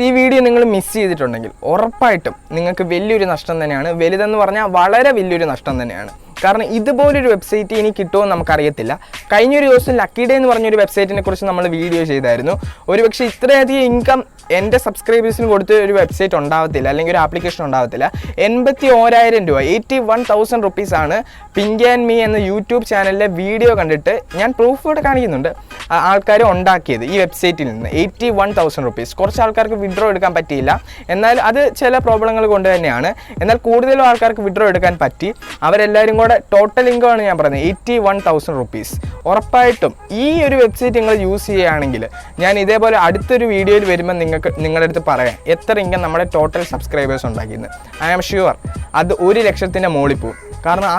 ഈ വീഡിയോ നിങ്ങൾ മിസ് ചെയ്തിട്ടുണ്ടെങ്കിൽ ഉറപ്പായിട്ടും നിങ്ങൾക്ക് വലിയൊരു നഷ്ടം തന്നെയാണ്. വലുതെന്ന് പറഞ്ഞാൽ വളരെ വലിയൊരു നഷ്ടം തന്നെയാണ്. കാരണം ഇതുപോലൊരു വെബ്സൈറ്റ് ഇനി കിട്ടുമോ നമുക്കറിയത്തില്ല. കഴിഞ്ഞൊരു ദിവസം ലക്കി ഡേ എന്ന് പറഞ്ഞൊരു വെബ്സൈറ്റിനെ കുറിച്ച് നമ്മൾ വീഡിയോ ചെയ്തായിരുന്നു. ഒരുപക്ഷെ ഇത്രയധികം ഇൻകം എൻ്റെ സബ്സ്ക്രൈബേഴ്സിന് കൊടുത്ത് ഒരു വെബ്സൈറ്റ് ഉണ്ടാവത്തില്ല, അല്ലെങ്കിൽ ഒരു ആപ്ലിക്കേഷൻ ഉണ്ടാവത്തില്ല. 81,000 രൂപ, 81,000 റുപ്പീസാണ് പിങ്ക് ആൻഡ് മീ എന്ന യൂട്യൂബ് ചാനലിലെ വീഡിയോ കണ്ടിട്ട് ഞാൻ പ്രൂഫ് ഇവിടെ കാണിക്കുന്നുണ്ട് ആൾക്കാർ ഉണ്ടാക്കിയത് ഈ വെബ്സൈറ്റിൽ നിന്ന്. 81,000 റുപ്പീസ്. കുറച്ച് ആൾക്കാർക്ക് വിഡ്രോ എടുക്കാൻ പറ്റിയില്ല, എന്നാൽ അത് ചില പ്രോബ്ലങ്ങൾ കൊണ്ട് തന്നെയാണ്. എന്നാൽ കൂടുതലും ആൾക്കാർക്ക് വിഡ്രോ എടുക്കാൻ പറ്റി. അവരെല്ലാവരും കൂടെ ടോട്ടൽ ഇൻകമാണ് ഞാൻ പറയുന്നത് 81,000 റുപ്പീസ്. ഉറപ്പായിട്ടും ഈ ഒരു വെബ്സൈറ്റ് നിങ്ങൾ യൂസ് ചെയ്യുകയാണെങ്കിൽ ഞാൻ ഇതേപോലെ അടുത്തൊരു വീഡിയോയിൽ വരുമ്പോൾ നിങ്ങളുടെ അടുത്ത് പറയാം എത്ര ഇൻകം നമ്മുടെ ടോട്ടൽ സബ്സ്ക്രൈബേഴ്സ് ഉണ്ടാക്കിയെന്ന്. ഐ ആം ഷുവർ അത് 1,00,000-ൻ്റെ മുകളിൽ പോകും. കാരണം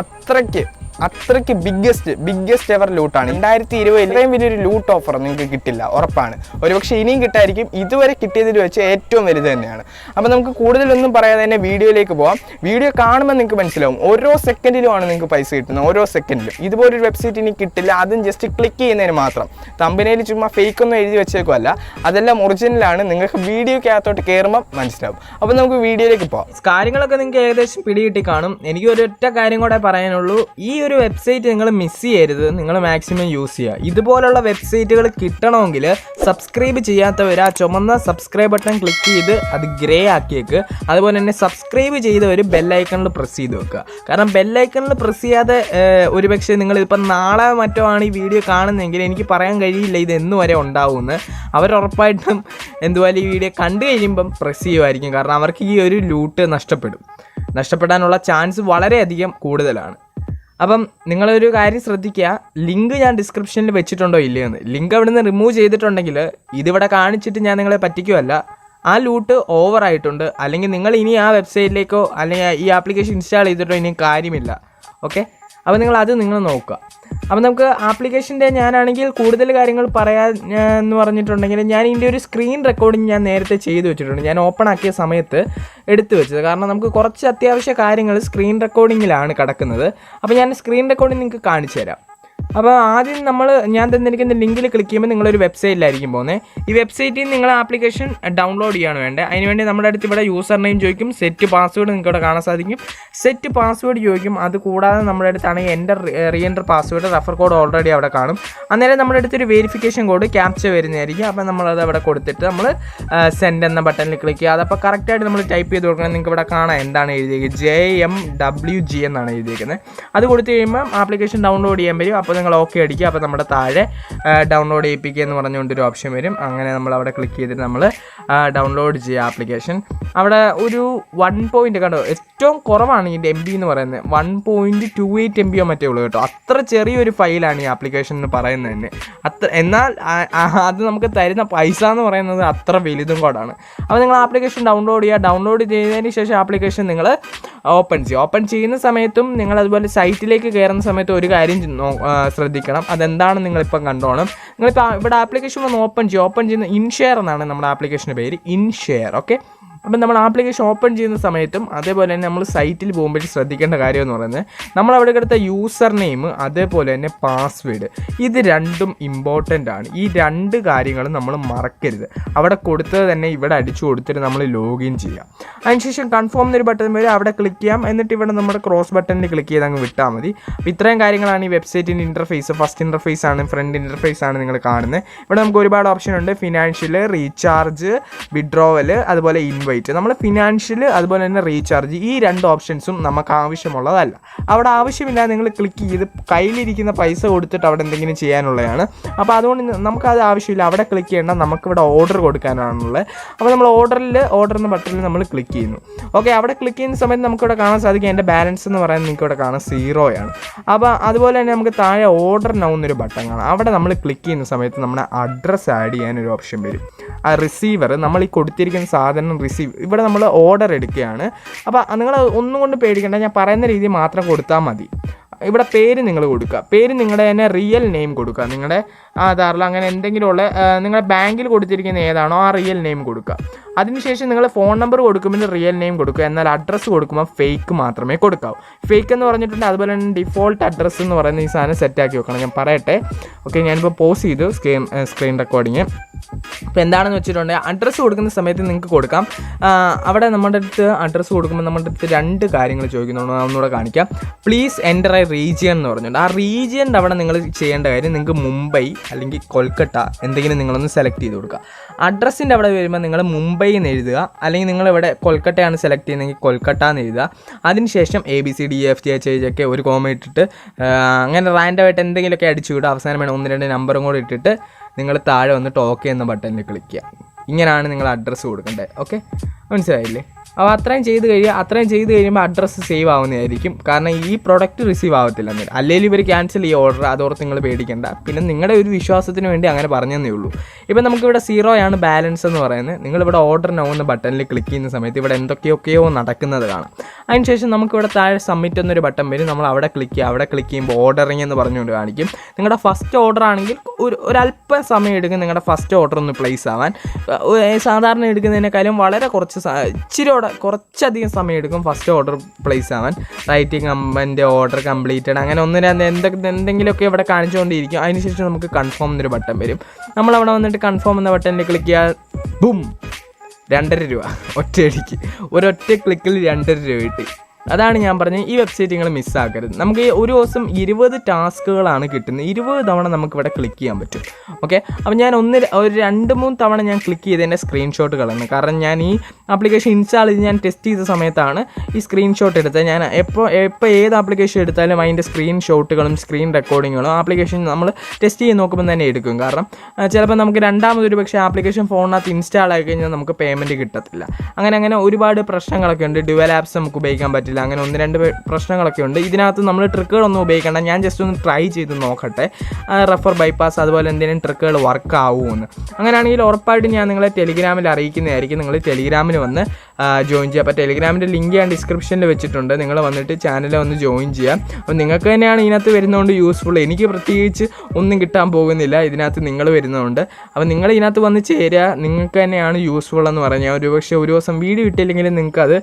അത്രയ്ക്ക് ബിഗ്ഗസ്റ്റ് എവർ ലൂട്ടാണ്. 2020 ഇത്രയും വലിയൊരു ലൂട്ട് ഓഫർ നിങ്ങൾക്ക് കിട്ടില്ല, ഉറപ്പാണ്. ഒരുപക്ഷെ ഇനിയും കിട്ടായിരിക്കും. ഇതുവരെ കിട്ടിയതിൽ വെച്ച് ഏറ്റവും വലുത് തന്നെയാണ്. അപ്പോൾ നമുക്ക് കൂടുതലൊന്നും പറയാതെ തന്നെ വീഡിയോയിലേക്ക് പോകാം. വീഡിയോ കാണുമ്പോൾ നിങ്ങൾക്ക് മനസ്സിലാവും ഓരോ സെക്കൻഡിലുമാണ് നിങ്ങൾക്ക് പൈസ കിട്ടുന്നത്, ഓരോ സെക്കൻഡിലും. ഇതുപോലൊരു വെബ്സൈറ്റ് ഇനി കിട്ടില്ല, അതും ജസ്റ്റ് ക്ലിക്ക് ചെയ്യുന്നതിന് മാത്രം. തമ്പനയിൽ ചുമ്മാ ഫേക്ക് ഒന്നും എഴുതി വെച്ചേക്കുമല്ല, അതെല്ലാം ഒറിജിനലാണ്. നിങ്ങൾക്ക് വീഡിയോക്കകത്തോട്ട് കയറുമ്പോൾ മനസ്സിലാവും. അപ്പോൾ നമുക്ക് വീഡിയോയിലേക്ക് പോകാം. കാര്യങ്ങളൊക്കെ നിങ്ങൾക്ക് ഏകദേശം പിടികിട്ടി കാണും. എനിക്ക് ഒരൊറ്റ കാര്യം കൂടെ പറയാനുള്ളൂ, ഈ ഒരു വെബ്സൈറ്റ് നിങ്ങൾ മിസ് ചെയ്യരുത്, നിങ്ങൾ മാക്സിമം യൂസ് ചെയ്യുക. ഇതുപോലുള്ള വെബ്സൈറ്റുകൾ കിട്ടണമെങ്കിൽ സബ്സ്ക്രൈബ് ചെയ്യാത്തവർ ആ ചുമന്ന സബ്സ്ക്രൈബ് ബട്ടൺ ക്ലിക്ക് ചെയ്ത് അത് ഗ്രേ ആക്കിയേക്ക്. അതുപോലെ തന്നെ സബ്സ്ക്രൈബ് ചെയ്തവർ ബെല്ലൈക്കണിൽ പ്രസ് ചെയ്ത് വെക്കുക. കാരണം ബെല്ലൈക്കണിൽ പ്രസ് ചെയ്യാതെ ഒരുപക്ഷെ നിങ്ങളിപ്പം നാളെ മറ്റോ ആണ് ഈ വീഡിയോ കാണുന്നതെങ്കിൽ എനിക്ക് പറയാൻ കഴിയില്ല ഇത് എന്ന് വരെ ഉണ്ടാവുമെന്ന്. അവരുറപ്പായിട്ടും എന്തുപോലെ ഈ വീഡിയോ കണ്ടു കഴിയുമ്പം പ്രസ് ചെയ്യുമായിരിക്കും. കാരണം അവർക്ക് ഈ ഒരു ലൂട്ട് നഷ്ടപ്പെടാനുള്ള ചാൻസ് വളരെയധികം കൂടുതലാണ്. അപ്പം നിങ്ങളൊരു കാര്യം ശ്രദ്ധിക്കുക, ലിങ്ക് ഞാൻ ഡിസ്ക്രിപ്ഷനിൽ വെച്ചിട്ടുണ്ടോ ഇല്ലയെന്ന്. ലിങ്ക് അവിടെ നിന്ന് റിമൂവ് ചെയ്തിട്ടുണ്ടെങ്കിൽ ഇതിവിടെ കാണിച്ചിട്ട് ഞാൻ നിങ്ങളെ പറ്റിക്കുമല്ല, ആ ലൂട്ട് ഓവറായിട്ടുണ്ട്. അല്ലെങ്കിൽ നിങ്ങൾ ഇനി ആ വെബ്സൈറ്റിലേക്കോ അല്ലെങ്കിൽ ഈ ആപ്ലിക്കേഷൻ ഇൻസ്റ്റാൾ ചെയ്തിട്ടോ ഇനി കാര്യമില്ല. ഓക്കെ, അപ്പോൾ നിങ്ങൾ നോക്കുക. അപ്പോൾ നമുക്ക് ആപ്ലിക്കേഷൻ്റെ ഞാനാണെങ്കിൽ കൂടുതൽ കാര്യങ്ങൾ പറയാൻ എന്ന് പറഞ്ഞിട്ടുണ്ടെങ്കിൽ ഞാൻ ഇതിൻ്റെ ഒരു സ്ക്രീൻ റെക്കോർഡിങ് ഞാൻ നേരത്തെ ചെയ്തു വെച്ചിട്ടുണ്ട്. ഞാൻ ഓപ്പൺ ആക്കിയ സമയത്ത് എടുത്തു വെച്ചത്. കാരണം നമുക്ക് കുറച്ച് അത്യാവശ്യ കാര്യങ്ങൾ സ്ക്രീൻ റെക്കോർഡിങ്ങിലാണ് കിടക്കുന്നത്. അപ്പോൾ ഞാൻ സ്ക്രീൻ റെക്കോർഡിങ് നിങ്ങൾക്ക് കാണിച്ചു തരാം. അപ്പോൾ ആദ്യം ഞാൻ തന്നിരിക്കുന്ന ലിങ്കിൽ ക്ലിക്ക് ചെയ്യുമ്പോൾ നിങ്ങളൊരു വെബ്സൈറ്റിലായിരിക്കും പോകുന്നത്. ഈ വെബ്സൈറ്റിൽ നിന്ന് നിങ്ങൾ ആപ്ലിക്കേഷൻ ഡൗൺലോഡ് ചെയ്യാണ് വേണ്ടത്. അതിനുവേണ്ടി നമ്മുടെ അടുത്ത് ഇവിടെ യൂസർ നെയിം ചോദിക്കും, സെറ്റ് പാസ്വേഡ് നിങ്ങൾക്ക് ഇവിടെ കാണാൻ സാധിക്കും. സെറ്റ് പാസ്വേഡ് ചോദിക്കും. അത് കൂടാതെ നമ്മുടെ അടുത്താണെങ്കിൽ റീഎൻറ്റർ പാസ്വേഡ്, റെഫർ കോഡ് ഓൾറെഡി അവിടെ കാണും. അന്നേരം നമ്മുടെ അടുത്തൊരു വെരിഫിക്കേഷൻ കോഡ് ക്യാപ്ച വരുന്നതായിരിക്കും. അപ്പോൾ നമ്മളത് അവിടെ കൊടുത്തിട്ട് നമ്മൾ സെൻഡ് എന്ന ബട്ടണിൽ ക്ലിക്ക് ചെയ്യുക. അതപ്പോൾ കറക്റ്റായിട്ട് നമ്മൾ ടൈപ്പ് ചെയ്ത് കൊടുക്കണം. നിങ്ങൾക്ക് ഇവിടെ കാണാം എന്താണ് എഴുതിയിരിക്കുന്നത്, JMWG എന്നാണ് എഴുതിയിരിക്കുന്നത്. അത് കൊടുത്തു കഴിയുമ്പോൾ ആപ്ലിക്കേഷൻ ഡൗൺലോഡ് ചെയ്യാൻ വരും. അപ്പോൾ നിങ്ങൾ ഓക്കെ അടിക്കുക. അപ്പോൾ നമ്മുടെ താഴെ ഡൗൺലോഡ് ചെയ്യിപ്പിക്കുക എന്ന് പറഞ്ഞുകൊണ്ടൊരു ഓപ്ഷൻ വരും. അങ്ങനെ നമ്മൾ അവിടെ ക്ലിക്ക് ചെയ്തിട്ട് നമ്മൾ ഡൗൺലോഡ് ചെയ്യുക ആപ്ലിക്കേഷൻ. അവിടെ ഒരു 1 കണ്ടോ, ഏറ്റവും കുറവാണ് ഇതിൻ്റെ MB എന്ന് പറയുന്നത്. 1.28 MB മറ്റേ ഉള്ളൂ കേട്ടോ. അത്ര ചെറിയൊരു ഫയലാണ് ഈ ആപ്ലിക്കേഷൻ എന്ന് പറയുന്നത് തന്നെ. എന്നാൽ അത് നമുക്ക് തരുന്ന പൈസ എന്ന് പറയുന്നത് അത്ര വലുതും കൂടാണ്. അപ്പോൾ നിങ്ങൾ ആപ്ലിക്കേഷൻ ഡൗൺലോഡ് ചെയ്യുക. ഡൗൺലോഡ് ചെയ്തതിന് ശേഷം ആപ്ലിക്കേഷൻ നിങ്ങൾ ഓപ്പൺ ചെയ്യുക. ഓപ്പൺ ചെയ്യുന്ന സമയത്തും നിങ്ങൾ അതുപോലെ സൈറ്റിലേക്ക് കയറുന്ന സമയത്ത് ഒരു കാര്യം ശ്രദ്ധിക്കണം. അതെന്താണെന്ന് നിങ്ങളിപ്പം കണ്ടോണം. നിങ്ങളിപ്പോൾ ഇവിടെ ആപ്ലിക്കേഷൻ ഒന്ന് ഓപ്പൺ ചെയ്യുന്ന ഇൻഷെയർ എന്നാണ് നമ്മുടെ ആപ്ലിക്കേഷൻ്റെ പേര്, ഇൻഷെയർ. ഓക്കെ, അപ്പം നമ്മൾ ആപ്ലിക്കേഷൻ ഓപ്പൺ ചെയ്യുന്ന സമയത്തും അതേപോലെ തന്നെ നമ്മൾ സൈറ്റിൽ പോകുമ്പോഴും ശ്രദ്ധിക്കേണ്ട കാര്യം എന്ന് പറയുന്നത് നമ്മളവിടെ എടുത്ത യൂസർ നെയിം അതേപോലെ തന്നെ പാസ്വേഡ്, ഇത് രണ്ടും ഇമ്പോർട്ടൻ്റ് ആണ്. ഈ രണ്ട് കാര്യങ്ങളും നമ്മൾ മറക്കരുത്. അവിടെ കൊടുത്തത് തന്നെ ഇവിടെ അടിച്ചു കൊടുത്തിട്ട് നമ്മൾ ലോഗിൻ ചെയ്യാം. അതിനുശേഷം കൺഫേം എന്നൊരു ബട്ടൺ വരും, അവിടെ ക്ലിക്ക് ചെയ്യാം. എന്നിട്ട് ഇവിടെ നമ്മുടെ ക്രോസ് ബട്ടണിൽ ക്ലിക്ക് ചെയ്ത് അങ്ങ് വിട്ടാൽ മതി. അപ്പോൾ ഇത്രയും കാര്യങ്ങളാണ് ഈ വെബ്സൈറ്റിൻ്റെ ഇൻ്റർഫേസ്. ഫസ്റ്റ് ഇൻ്റർഫേസ് ആണ്, ഫ്രണ്ട് ഇൻ്റർഫേസ് ആണ് നിങ്ങൾ കാണുന്നത്. ഇവിടെ നമുക്ക് ഒരുപാട് ഓപ്ഷൻ ഉണ്ട്. ഫിനാൻഷ്യൽ, റീചാർജ്, വിഡ്രോവൽ, അതുപോലെ ഇൻവൈറ്റ്. നമ്മൾ ഫിനാൻഷ്യൽ അതുപോലെ തന്നെ റീചാർജ്, ഈ രണ്ട് ഓപ്ഷൻസും നമുക്ക് ആവശ്യമുള്ളതല്ല. അവിടെ ആവശ്യമില്ല, നിങ്ങൾ ക്ലിക്ക് ചെയ്ത് കയ്യിലിരിക്കുന്ന പൈസ കൊടുത്തിട്ട് അവിടെ എന്തെങ്കിലും ചെയ്യാനുള്ളതാണ്. അപ്പോൾ അതുകൊണ്ട് നമുക്കത് ആവശ്യമില്ല. അവിടെ ക്ലിക്ക് ചെയ്യേണ്ട, നമുക്കിവിടെ ഓർഡർ കൊടുക്കാനാണുള്ളത്. അപ്പോൾ നമ്മൾ ഓർഡർ എന്ന ബട്ടണിൽ നമ്മൾ ക്ലിക്ക് ചെയ്യുന്നു. ഓക്കെ, അവിടെ ക്ലിക്ക് ചെയ്യുന്ന സമയത്ത് നമുക്കിവിടെ കാണാൻ സാധിക്കും എൻ്റെ ബാലൻസ് എന്ന് പറയുന്നത് നിങ്ങൾക്ക് ഇവിടെ കാണാൻ 0 ആണ്. അപ്പോൾ അതുപോലെ തന്നെ നമുക്ക് താഴെ ഓർഡർ നൗ എന്നൊരു ബട്ടൺ കാണാം. അവിടെ നമ്മൾ ക്ലിക്ക് ചെയ്യുന്ന സമയത്ത് നമ്മുടെ അഡ്രസ്സ് ആഡ് ചെയ്യാനൊരു ഓപ്ഷൻ വരും. ആ റിസീവർ, നമ്മൾ ഈ കൊടുത്തിരിക്കുന്ന സാധനം ഇവിടെ നമ്മൾ ഓർഡർ എടുക്കുകയാണ്. അപ്പോൾ നിങ്ങൾ ഒന്നും കൊണ്ട് പേടിക്കേണ്ട, ഞാൻ പറയുന്ന രീതി മാത്രം കൊടുത്താൽ മതി. ഇവിടെ പേര് നിങ്ങൾ കൊടുക്കുക. പേര് നിങ്ങളുടെ തന്നെ റിയൽ നെയിം കൊടുക്കുക. നിങ്ങളുടെ ആധാറിൽ അങ്ങനെ എന്തെങ്കിലുമുള്ള നിങ്ങളുടെ ബാങ്കിൽ കൊടുത്തിരിക്കുന്ന ഏതാണോ ആ റിയൽ നെയിം കൊടുക്കുക. അതിനുശേഷം നിങ്ങൾ ഫോൺ നമ്പർ കൊടുക്കുമ്പോൾ റിയൽ നെയിം കൊടുക്കുക. എന്നാൽ അഡ്രസ്സ് കൊടുക്കുമ്പോൾ ഫേക്ക് മാത്രമേ കൊടുക്കാവൂ. ഫേക്ക് എന്ന് പറഞ്ഞിട്ടുണ്ട്. അതുപോലെ തന്നെ ഡിഫോൾട്ട് അഡ്രസ്സ് എന്ന് പറയുന്ന ഈ സാധനം സെറ്റാക്കി വെക്കണം. ഞാൻ പറയട്ടെ. ഓക്കെ, ഞാനിപ്പോൾ പോസ് ചെയ്തു സ്ക്രീൻ റെക്കോർഡിങ്. ഇപ്പോൾ എന്താണെന്ന് വെച്ചിട്ടുണ്ടെങ്കിൽ അഡ്രസ്സ് കൊടുക്കുന്ന സമയത്ത് നിങ്ങൾക്ക് കൊടുക്കാം. അവിടെ നമ്മുടെ അടുത്ത് അഡ്രസ്സ് കൊടുക്കുമ്പോൾ നമ്മുടെ അടുത്ത് 2 കാര്യങ്ങൾ ചോദിക്കുന്നുണ്ട്. ഒന്നുകൂടെ കാണിക്കാം. പ്ലീസ് എൻ്റർ എ റീജിയൻ എന്ന് പറഞ്ഞിട്ടുണ്ട്. ആ റീജിയൻ്റെ അവിടെ നിങ്ങൾ ചെയ്യേണ്ട കാര്യം നിങ്ങൾക്ക് മുംബൈ അല്ലെങ്കിൽ കൊൽക്കട്ട എന്തെങ്കിലും നിങ്ങളൊന്ന് സെലക്ട് ചെയ്ത് കൊടുക്കുക. അഡ്രസ്സിൻ്റെ അവിടെ വരുമ്പോൾ നിങ്ങൾ മുംബൈ എന്ന് എഴുതുക. അല്ലെങ്കിൽ നിങ്ങളിവിടെ കൊൽക്കട്ടയാണ് സെലക്ട് ചെയ്യുന്നതെങ്കിൽ കൊൽക്കട്ട എന്ന് എഴുതുക. അതിനുശേഷം ABCDEFGH ഒരു കോമ ഇട്ടിട്ട് അങ്ങനെ റാൻഡമായിട്ട് എന്തെങ്കിലുമൊക്കെ അടിച്ചു വിടുക. അവസാനം വേണം 1-2 നമ്പറും കൂടി ഇട്ടിട്ട് നിങ്ങൾ താഴെ വന്നിട്ട് ഓക്കെ എന്ന ബട്ടണിൽ ക്ലിക്ക് ചെയ്യുക. ഇങ്ങനെയാണ് നിങ്ങൾ അഡ്രസ്സ് കൊടുക്കേണ്ടത്. ഓക്കെ, മനസ്സിലായില്ലേ? അപ്പോൾ അത്രയും ചെയ്ത് കഴിയുമ്പോൾ അഡ്രസ്സ് സേവ് ആവുന്നതായിരിക്കും. കാരണം ഈ പ്രൊഡക്റ്റ് റിസീവ് ആവത്തില്ല. അല്ലെങ്കിൽ ഇവർ ക്യാൻസൽ ചെയ്യുക ഓർഡർ. അതോർത്ത് നിങ്ങൾ പേടിക്കേണ്ട. പിന്നെ നിങ്ങളുടെ ഒരു വിശ്വാസത്തിന് വേണ്ടി അങ്ങനെ പറഞ്ഞതേ ഉള്ളൂ. ഇപ്പം നമുക്കിവിടെ 0 ആണ് ബാലൻസ് എന്ന് പറയുന്നത്. നിങ്ങളിവിടെ ഓർഡർ നൗ എന്ന ബട്ടണിൽ ക്ലിക്ക് ചെയ്യുന്ന സമയത്ത് ഇവിടെ എന്തൊക്കെയൊക്കെയോ നടക്കുന്നത് കാണാം. അതിനുശേഷം നമുക്കിവിടെ താഴെ സബ്മിറ്റ് എന്നൊരു ബട്ടൺ വരും. നമ്മൾ അവിടെ ക്ലിക്ക് ചെയ്യുമ്പോൾ ഓർഡറിങ് എന്ന് പറഞ്ഞുകൊണ്ട് കാണിക്കും. നിങ്ങളുടെ ഫസ്റ്റ് ഓർഡർ ആണെങ്കിൽ ഒരല്പം സമയം എടുക്കും നിങ്ങളുടെ ഫസ്റ്റ് ഓർഡർ ഒന്ന് പ്ലേസ് ആവാൻ. സാധാരണ എടുക്കുന്നതിനേക്കാളും വളരെ കുറച്ചധികം സമയം എടുക്കും ഫസ്റ്റ് ഓർഡർ പ്ലേസ് ആവാൻ. റൈറ്റിംഗ് കമ്പൻ്റെ ഓർഡർ കംപ്ലീറ്റഡ് അങ്ങനെ 1-2 എന്തെങ്കിലുമൊക്കെ ഇവിടെ കാണിച്ചുകൊണ്ടിരിക്കും. അതിനുശേഷം നമുക്ക് കൺഫേം എന്നൊരു ബട്ടൺ വരും. നമ്മളവിടെ വന്നിട്ട് കൺഫേം എന്ന ബട്ടണിൽ ക്ലിക്ക് ചെയ്യാൻ ബും, 2.5 രൂപ ഒറ്റയടിക്ക് ഒരൊറ്റ ക്ലിക്കിൽ 2.5 രൂപ കിട്ടി. അതാണ് ഞാൻ പറഞ്ഞത്, ഈ വെബ്സൈറ്റ് നിങ്ങൾ മിസ്സാക്കരുത്. നമുക്ക് ഒരു ദിവസം 20 ടാസ്കുകളാണ് കിട്ടുന്നത്. 20 തവണ നമുക്കിവിടെ ക്ലിക്ക് ചെയ്യാൻ പറ്റും. ഓക്കെ, അപ്പോൾ ഞാൻ ഒരു 2-3 തവണ ഞാൻ ക്ലിക്ക് ചെയ്തതിൻ്റെ സ്ക്രീൻഷോട്ട് കളഞ്ഞു. കാരണം ഞാൻ ഈ ആപ്ലിക്കേഷൻ ഇൻസ്റ്റാൾ ചെയ്ത് ഞാൻ ടെസ്റ്റ് ചെയ്ത സമയത്താണ് ഈ സ്ക്രീൻഷോട്ട് എടുത്തത്. ഞാൻ എപ്പോൾ ഏത് ആപ്ലിക്കേഷൻ എടുത്താലും അതിൻ്റെ സ്ക്രീൻഷോട്ടുകളും സ്ക്രീൻ റെക്കോർഡിങ്ങുകളും ആപ്ലിക്കേഷൻ നമ്മൾ ടെസ്റ്റ് ചെയ്ത് നോക്കുമ്പോൾ തന്നെ എടുക്കും. കാരണം ചിലപ്പോൾ നമുക്ക് രണ്ടാമതൊരു പക്ഷേ ആപ്ലിക്കേഷൻ ഫോണിനകത്ത് ഇൻസ്റ്റാൾ ആയി കഴിഞ്ഞാൽ നമുക്ക് പേയ്മെൻറ്റ് കിട്ടത്തില്ല. അങ്ങനെ ഒരുപാട് പ്രശ്നങ്ങളൊക്കെ ഉണ്ട്. ഡ്യുവൽ ആപ്സ് നമുക്ക് ഉപയോഗിക്കാൻ പറ്റില്ല. അങ്ങനെ 1-2 പ്രശ്നങ്ങളൊക്കെ ഉണ്ട്. ഇതിനകത്ത് നമ്മൾ ട്രിക്കുകളൊന്നും ഉപയോഗിക്കേണ്ട. ഞാൻ ജസ്റ്റ് ഒന്ന് ട്രൈ ചെയ്ത് നോക്കട്ടെ റെഫർ ബൈപ്പാസ് അതുപോലെ എന്തെങ്കിലും ട്രിക്കുകൾ വർക്ക് ആവുമെന്ന്. അങ്ങനെയാണെങ്കിൽ ഉറപ്പായിട്ടും ഞാൻ നിങ്ങളെ ടെലിഗ്രാമിൽ അറിയിക്കുന്നതായിരിക്കും. നിങ്ങൾ ടെലിഗ്രാമിൽ വന്ന് ജോയിൻ ചെയ്യുക. അപ്പോൾ ടെലിഗ്രാമിൻ്റെ ലിങ്ക് ഞാൻ ഡിസ്ക്രിപ്ഷനിൽ വെച്ചിട്ടുണ്ട്. നിങ്ങൾ വന്നിട്ട് ചാനലിൽ വന്ന് ജോയിൻ ചെയ്യാം. അപ്പോൾ നിങ്ങൾക്ക് തന്നെയാണ് ഇതിനകത്ത് വരുന്നതുകൊണ്ട് യൂസ്ഫുൾ. എനിക്ക് പ്രത്യേകിച്ച് ഒന്നും കിട്ടാൻ പോകുന്നില്ല ഇതിനകത്ത് നിങ്ങൾ വരുന്നതുകൊണ്ട്. അപ്പോൾ നിങ്ങൾ ഇതിനകത്ത് വന്ന് ചേരുക. നിങ്ങൾക്ക് തന്നെയാണ് യൂസ്ഫുൾ എന്ന് പറഞ്ഞാൽ. ഒരു ദിവസം വീഡിയോ കിട്ടിയില്ലെങ്കിലും നിങ്ങൾക്കത്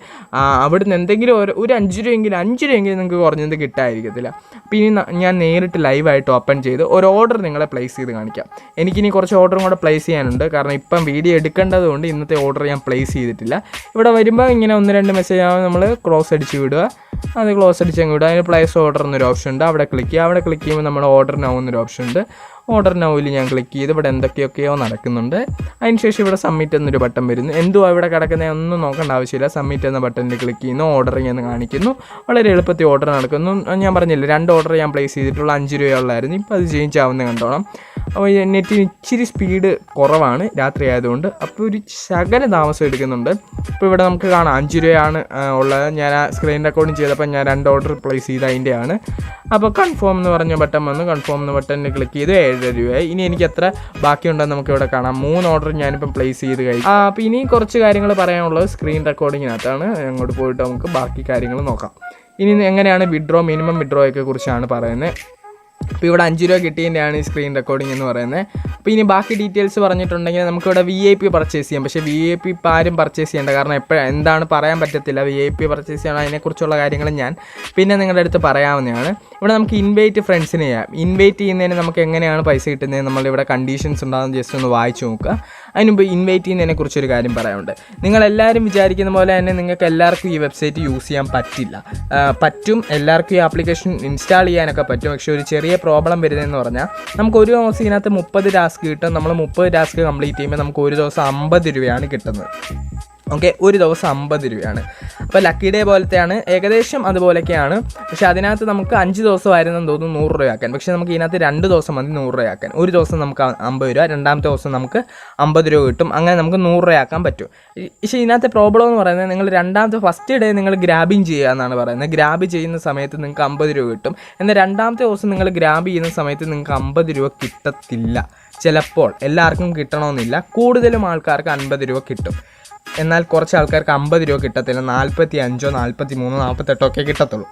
അവിടുന്ന് എന്തെങ്കിലും ഒരു 5 രൂപയെങ്കിലും നിങ്ങൾക്ക് കുറഞ്ഞത് കിട്ടാതിരിക്കത്തില്ല. അപ്പോൾ ഇനി ഞാൻ നേരിട്ട് ലൈവായിട്ട് ഓപ്പൺ ചെയ്ത് ഒരു ഓർഡർ നിങ്ങളെ പ്ലേസ് ചെയ്ത് കാണിക്കാം. എനിക്കിനി കുറച്ച് ഓർഡറും കൂടെ പ്ലേസ് ചെയ്യാനുണ്ട്. കാരണം ഇപ്പം വീഡിയോ എടുക്കേണ്ടത് കൊണ്ട് ഇന്നത്തെ ഓർഡർ ഞാൻ പ്ലേസ് ചെയ്തിട്ടില്ല. ഇവിടെ വരുമ്പോൾ ഇങ്ങനെ 1-2 മെസ്സേജ് ആകുമ്പോൾ നമ്മൾ ക്ലോസ് അടിച്ച് വിടുക. അത് ക്ലോസ് അടിച്ചങ്ങ് വിടുക. അതിന് പ്ലേസ് ഓർഡർ എന്നൊരു ഓപ്ഷൻ ഉണ്ട്. അവിടെ ക്ലിക്ക് ചെയ്യുക. അവിടെ ക്ലിക്ക് ചെയ്യുമ്പോൾ നമ്മൾ ഓർഡർ നൗ എന്നൊരു ഓപ്ഷൻ ഉണ്ട്. ഓർഡർ നൗവിൽ ഞാൻ ക്ലിക്ക് ചെയ്ത് ഇവിടെ എന്തൊക്കെയൊക്കെയോ നടക്കുന്നുണ്ട്. അതിനുശേഷം ഇവിടെ സബ്മിറ്റ് എന്നൊരു ബട്ടൺ വരുന്നു. എന്തുവാ ഇവിടെ കിടക്കുന്നത് ഒന്നും നോക്കേണ്ട ആവശ്യമില്ല. സബ്മിറ്റ് എന്ന ബട്ടണിൽ ക്ലിക്ക് ചെയ്യുന്നു. ഓർഡറിങ് എന്ന് കാണിക്കുന്നു. വളരെ എളുപ്പത്തിൽ ഓർഡർ നടക്കുന്നു. ഞാൻ പറഞ്ഞില്ല 2 ഓർഡർ ഞാൻ പ്ലേസ് ചെയ്തിട്ടുള്ള 5 രൂപയുള്ളായിരുന്നു. ഇപ്പോൾ അത് ചേഞ്ച് ആവുന്നത് കണ്ടോണം. അപ്പോൾ നെറ്റിന് ഇച്ചിരി സ്പീഡ് കുറവാണ് രാത്രി ആയതുകൊണ്ട്. അപ്പോൾ ഒരു ശകല താമസം എടുക്കുന്നുണ്ട്. ഇപ്പോൾ ഇവിടെ നമുക്ക് കാണാം 5 രൂപയാണ് ഉള്ളത്. ഞാൻ ആ സ്ക്രീൻ റെക്കോർഡിങ് ചെയ്തപ്പോൾ ഞാൻ 2 ഓർഡർ പ്ലേസ് ചെയ്ത് അതിൻ്റെയാണ്. അപ്പോൾ കൺഫേം എന്ന് പറഞ്ഞ ബട്ടൺ വന്നു. കൺഫേം എന്ന ബട്ടണിൽ ക്ലിക്ക് ചെയ്ത് 7 രൂപയായി. ഇനി എനിക്ക് എത്ര ബാക്കിയുണ്ടെന്ന് നമുക്കിവിടെ കാണാം. 3 ഓർഡർ ഞാനിപ്പം പ്ലേസ് ചെയ്ത് കഴിഞ്ഞു. അപ്പോൾ ഇനി കുറച്ച് കാര്യങ്ങൾ പറയാനുള്ളത് സ്ക്രീൻ റെക്കോർഡിങ്ങിനകത്താണ്. അങ്ങോട്ട് പോയിട്ട് നമുക്ക് ബാക്കി കാര്യങ്ങൾ നോക്കാം. ഇനി എങ്ങനെയാണ് മിനിമം വിഡ്രോയൊക്കെ കുറിച്ചാണ് പറയുന്നത്. അപ്പോൾ ഇവിടെ 5 രൂപ കിട്ടിയതിൻ്റെയാണ് ഈ സ്ക്രീൻ റെക്കോർഡിംഗ് എന്ന് പറയുന്നത്. അപ്പോൾ ഇനി ബാക്കി ഡീറ്റെയിൽസ് പറഞ്ഞിട്ടുണ്ടെങ്കിൽ നമുക്കിവിടെ VIP പർച്ചേസ് ചെയ്യാം. പക്ഷേ VIP ഇപ്പോൾ ആരും പർച്ചേസ് ചെയ്യേണ്ട. കാരണം എന്താണ് പറയാൻ പറ്റത്തില്ല. VIP പർച്ചേസ് ചെയ്യണം അതിനെക്കുറിച്ചുള്ള കാര്യങ്ങൾ ഞാൻ പിന്നെ നിങ്ങളുടെ അടുത്ത് പറയാവുന്നതാണ്. ഇവിടെ നമുക്ക് ഇൻവൈറ്റ് ഫ്രണ്ട്സിനെ ചെയ്യാം. ഇൻവൈറ്റ് ചെയ്യുന്നതിന് നമുക്ക് എങ്ങനെയാണ് പൈസ കിട്ടുന്നത് നമ്മളിവിടെ കണ്ടീഷൻസ് ഉണ്ടാകുന്ന ജസ്റ്റ് ഒന്ന് വായിച്ച് നോക്കുക. അതിനുമുമ്പ് ഇൻവൈറ്റ് ചെയ്യുന്നതിനെ കുറിച്ചൊരു കാര്യം പറയാനുണ്ട്. നിങ്ങളെല്ലാവരും വിചാരിക്കുന്ന പോലെ തന്നെ നിങ്ങൾക്ക് എല്ലാവർക്കും ഈ വെബ്സൈറ്റ് യൂസ് ചെയ്യാൻ പറ്റില്ല. പറ്റും, എല്ലാവർക്കും ഈ ആപ്ലിക്കേഷൻ ഇൻസ്റ്റാൾ ചെയ്യാനൊക്കെ പറ്റും. പക്ഷേ ഒരു ചെറിയ പ്രോബ്ലം വരുന്നതെന്ന് പറഞ്ഞാൽ നമുക്ക് ഒരു ദിവസം ഇതിനകത്ത് 30 ടാസ്ക് കിട്ടും. നമ്മൾ 30 ടാസ്ക് കംപ്ലീറ്റ് ചെയ്യുമ്പോൾ നമുക്ക് ഒരു ദിവസം 50 രൂപയാണ് കിട്ടുന്നത്. ഓക്കെ, ഒരു ദിവസം 50 രൂപയാണ്. അപ്പോൾ ലക്കി ഡേ പോലത്തെയാണ്, ഏകദേശം അതുപോലെയൊക്കെയാണ്. പക്ഷേ അതിനകത്ത് നമുക്ക് 5 ദിവസമായിരുന്നെന്ന് തോന്നുന്നു 100 രൂപയാക്കാൻ. പക്ഷേ നമുക്ക് ഇതിനകത്ത് 2 ദിവസം മതി 100 രൂപയാക്കാൻ. ഒരു ദിവസം നമുക്ക് 50 രൂപ, രണ്ടാമത്തെ ദിവസം നമുക്ക് 50 രൂപ കിട്ടും. അങ്ങനെ നമുക്ക് 100 രൂപയാക്കാൻ പറ്റും. പക്ഷേ ഇതിനകത്തെ പ്രോബ്ലം എന്ന് പറയുന്നത് നിങ്ങൾ ഫസ്റ്റ് ഡേ നിങ്ങൾ ഗ്രാബിങ് ചെയ്യുക എന്നാണ് പറയുന്നത്. ഗ്രാബ് ചെയ്യുന്ന സമയത്ത് നിങ്ങൾക്ക് 50 രൂപ കിട്ടും. എന്നാൽ രണ്ടാമത്തെ ദിവസം നിങ്ങൾ ഗ്രാബ് ചെയ്യുന്ന സമയത്ത് നിങ്ങൾക്ക് 50 രൂപ കിട്ടത്തില്ല. ചിലപ്പോൾ എല്ലാവർക്കും കിട്ടണമെന്നില്ല. കൂടുതലും ആൾക്കാർക്ക് 50 രൂപ കിട്ടും. എന്നാൽ കുറച്ച് ആൾക്കാർക്ക് 50 രൂപ കിട്ടത്തില്ല. 45, 43, 48 ഒക്കെ കിട്ടത്തുള്ളൂ.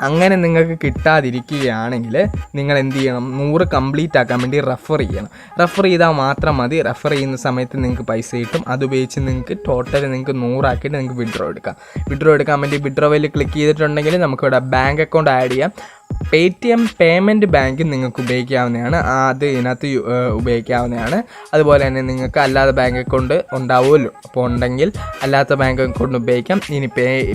അങ്ങനെ നിങ്ങൾക്ക് കിട്ടാതിരിക്കുകയാണെങ്കിൽ നിങ്ങൾ എന്ത് ചെയ്യണം, 100 കംപ്ലീറ്റ് ആക്കാൻ വേണ്ടി റെഫർ ചെയ്യണം. റെഫർ ചെയ്താൽ മാത്രം മതി. റെഫർ ചെയ്യുന്ന സമയത്ത് നിങ്ങൾക്ക് പൈസ കിട്ടും. അതുപയോഗിച്ച് നിങ്ങൾക്ക് ടോട്ടൽ നിങ്ങൾക്ക് 100 ആക്കിയിട്ട് നിങ്ങൾക്ക് വിഡ്രോ എടുക്കാം. വിഡ്രോ എടുക്കാൻ വേണ്ടി വിഡ്രോയിൽ ക്ലിക്ക് ചെയ്തിട്ടുണ്ടെങ്കിൽ നമുക്കിവിടെ ബാങ്ക് അക്കൗണ്ട് ആഡ് ചെയ്യാം. Paytm പേയ്മെൻറ്റ് ബാങ്ക് നിങ്ങൾക്ക് ഉപയോഗിക്കാവുന്നതാണ്. അത് ഇതിനകത്ത് ഉപയോഗിക്കാവുന്നതാണ്. അതുപോലെ തന്നെ നിങ്ങൾക്ക് അല്ലാതെ ബാങ്ക് അക്കൗണ്ട് ഉണ്ടാവുമല്ലോ, അപ്പോൾ ഉണ്ടെങ്കിൽ അല്ലാത്ത ബാങ്ക് അക്കൗണ്ട് ഉപയോഗിക്കാം. ഇനി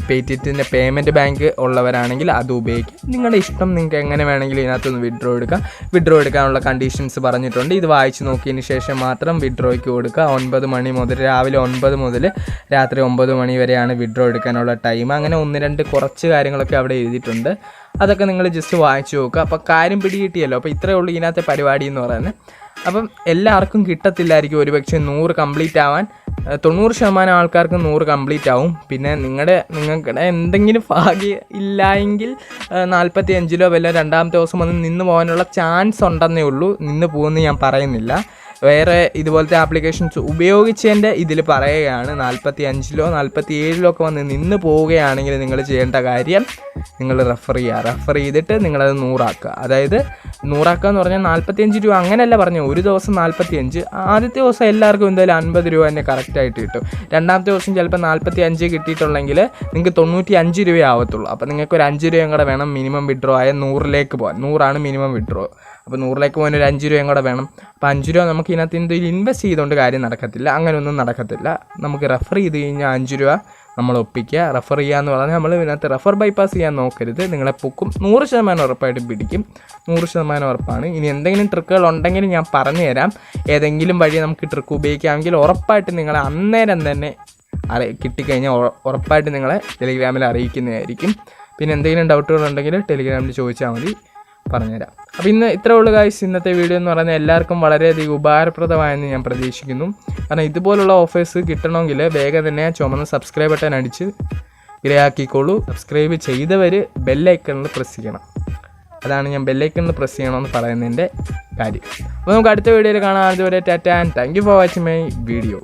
Paytmൻ്റെ പേയ്മെൻറ്റ് ബാങ്ക് ഉള്ളവരാണെങ്കിൽ അത് ഉപയോഗിക്കാം. നിങ്ങളുടെ ഇഷ്ടം, നിങ്ങൾക്ക് എങ്ങനെ വേണമെങ്കിലും ഇതിനകത്തൊന്ന് വിഡ്രോ എടുക്കാം. വിഡ്രോ എടുക്കാനുള്ള കണ്ടീഷൻസ് പറഞ്ഞിട്ടുണ്ട്. ഇത് വായിച്ച് നോക്കിയതിന് ശേഷം മാത്രം വിഡ്രോയ്ക്ക് കൊടുക്കുക. 9 മണി മുതൽ, രാവിലെ 9 മുതൽ രാത്രി 9 മണി വരെയാണ് വിഡ്രോ എടുക്കാനുള്ള ടൈം. അങ്ങനെ 1-2 കുറച്ച് കാര്യങ്ങളൊക്കെ അവിടെ എഴുതിയിട്ടുണ്ട്. അതൊക്കെ നിങ്ങൾ ജസ്റ്റ് വായിച്ചു നോക്കുക. അപ്പോൾ കാര്യം പിടികിട്ടിയല്ലോ. അപ്പോൾ ഇത്രയേ ഉള്ളൂ ഇതിനകത്തെ പരിപാടി എന്ന് പറയുന്നത്. അപ്പം എല്ലാവർക്കും കിട്ടത്തില്ലായിരിക്കും. ഒരുപക്ഷെ 100 കംപ്ലീറ്റ് ആവാൻ 90% ആൾക്കാർക്ക് 100 കംപ്ലീറ്റ് ആവും. പിന്നെ നിങ്ങളുടെ എന്തെങ്കിലും ഭാഗ്യം ഇല്ലായെങ്കിൽ 45 വല്ല രണ്ടാമത്തെ ദിവസം വന്ന് നിന്ന് പോകാനുള്ള ചാൻസ് ഉണ്ടെന്നേ ഉള്ളൂ. നിന്ന് പോകുമെന്ന് ഞാൻ പറയുന്നില്ല. വേറെ ഇതുപോലത്തെ ആപ്ലിക്കേഷൻസ് ഉപയോഗിച്ചതിൻ്റെ ഇതിൽ പറയുകയാണ്. 45 47 ഒക്കെ വന്ന് നിന്ന് പോവുകയാണെങ്കിൽ നിങ്ങൾ ചെയ്യേണ്ട കാര്യം, നിങ്ങൾ റെഫർ ചെയ്യുക. റെഫർ ചെയ്തിട്ട് നിങ്ങളത് 100 ആക്കുക. അതായത് 100 ആക്കുക എന്ന് പറഞ്ഞാൽ 45 രൂപ അങ്ങനെയല്ല പറഞ്ഞു. ഒരു ദിവസം 45. ആദ്യത്തെ ദിവസം എല്ലാവർക്കും എന്തായാലും 50 രൂപ തന്നെ കറക്റ്റായിട്ട് കിട്ടും. രണ്ടാമത്തെ ദിവസം ചിലപ്പോൾ 45 കിട്ടിയിട്ടുണ്ടെങ്കിൽ നിങ്ങൾക്ക് 95 രൂപ ആവത്തുള്ളൂ. അപ്പോൾ നിങ്ങൾക്ക് ഒരു 5 രൂപയും കൂടെ വേണം മിനിമം വിഡ്രോ ആയ 100ലേക്ക് പോകാൻ. 100 മിനിമം വിഡ്രോ. അപ്പോൾ 100ലേക്ക് പോകാൻ ഒരു 5 രൂപയും കൂടെ വേണം. അപ്പോൾ 5 രൂപ നമുക്ക് ഇതിനകത്ത് എന്തെങ്കിലും ഇൻവെസ്റ്റ് ചെയ്തുകൊണ്ട് കാര്യം നടക്കത്തില്ല. അങ്ങനെയൊന്നും നടക്കത്തില്ല. നമുക്ക് റെഫർ ചെയ്ത് കഴിഞ്ഞാൽ 5 രൂപ നമ്മൾ ഒപ്പിക്കുക. റെഫർ ചെയ്യുക എന്ന് പറഞ്ഞാൽ നമ്മൾ ഇതിനകത്ത് റെഫർ ബൈപ്പാസ് ചെയ്യാൻ നോക്കരുത്. നിങ്ങളെ പൊക്കും. 100% ഉറപ്പായിട്ടും പിടിക്കും. 100% ഉറപ്പാണ്. ഇനി എന്തെങ്കിലും ട്രിക്കുകൾ ഉണ്ടെങ്കിൽ ഞാൻ പറഞ്ഞു തരാം. ഏതെങ്കിലും വഴി നമുക്ക് ട്രിക്ക് ഉപയോഗിക്കാമെങ്കിൽ ഉറപ്പായിട്ട് നിങ്ങളെ അന്നേരം തന്നെ കിട്ടിക്കഴിഞ്ഞാൽ ഉറപ്പായിട്ട് നിങ്ങളെ ടെലിഗ്രാമിൽ അറിയിക്കുന്നതായിരിക്കും. പിന്നെ എന്തെങ്കിലും ഡൗട്ടുകളുണ്ടെങ്കിൽ ടെലിഗ്രാമിൽ ചോദിച്ചാൽ മതി, പറഞ്ഞുതരാം. അപ്പോൾ ഇന്ന് ഇത്രേ ഉള്ളൂ ഗായ്സ്. ഇന്നത്തെ വീഡിയോ എന്ന് പറയുന്നത് എല്ലാവർക്കും വളരെയധികം ഉപകാരപ്രദമായെന്ന് ഞാൻ പ്രതീക്ഷിക്കുന്നു. കാരണം ഇതുപോലുള്ള ഓഫേഴ്സ് കിട്ടണമെങ്കിൽ വേഗം തന്നെ ചുമന്ന സബ്സ്ക്രൈബ് ബട്ടൺ അടിച്ച് ഇരയാക്കിക്കോളൂ. സബ്സ്ക്രൈബ് ചെയ്തവർ ബെല്ലൈക്കണിൽ പ്രസ് ചെയ്യണം. അതാണ് ഞാൻ ബെല്ലൈക്കണിൽ പ്രസ് ചെയ്യണമെന്ന് പറയുന്നതിൻ്റെ കാര്യം. അപ്പോൾ നമുക്ക് അടുത്ത വീഡിയോയിൽ കാണാം. അതുവരെ Tata and thank you for watching my video.